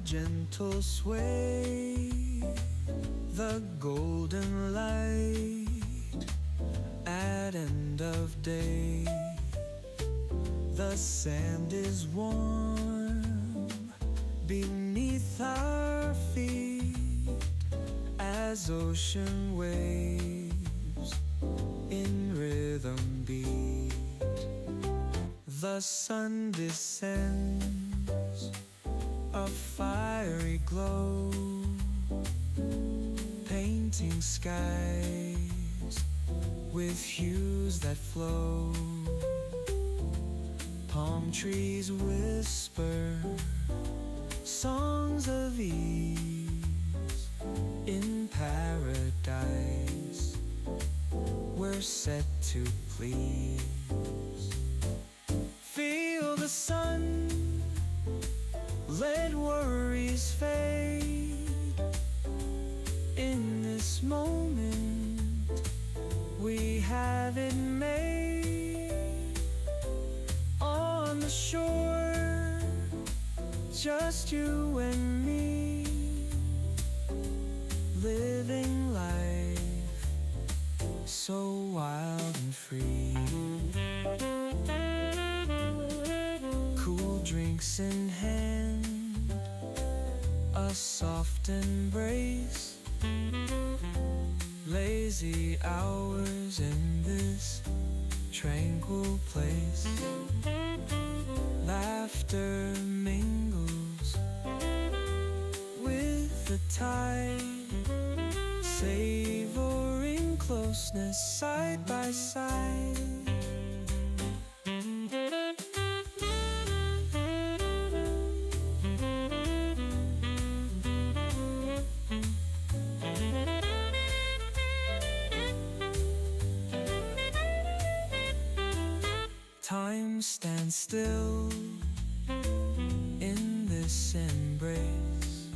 gentle sway, the golden light at end of day. The sand is warm beneath our feet as ocean waves in rhythm beat. The sun descends, a fiery glow, painting skies with hues that flow. Palm trees whisper songs of ease. In paradise we're set to please. Feel the sun, let worries fade. In this moment we have it made. On the shore, just you and me, living life so wild and free. Cool drinks in hand, a soft embrace, lazy hours in this tranquil place. Laughter mingles with the tide, savoring closeness side by side. Time stands still in this embrace.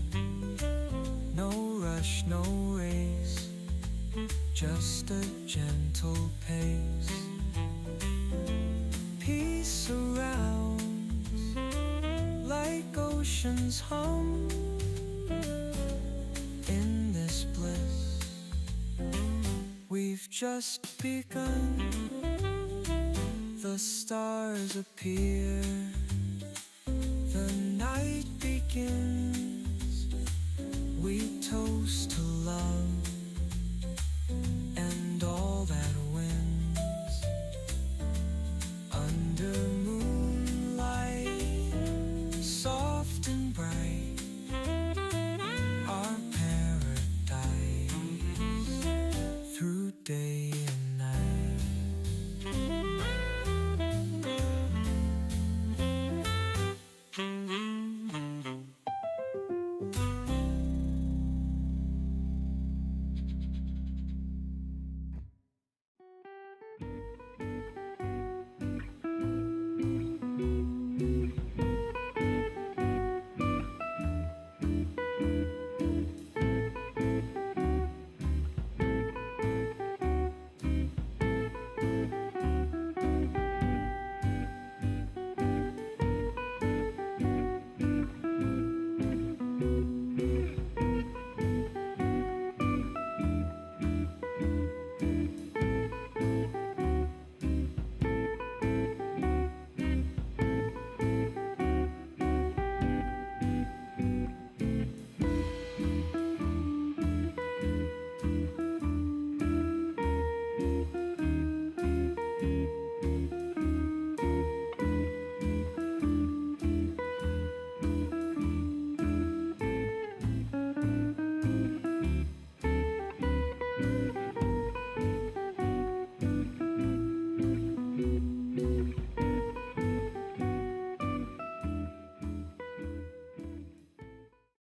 No rush, no race, just a gentle pace. Peace surrounds like ocean's hum. In this bliss we've just begun. The stars appear, the night begins. We toast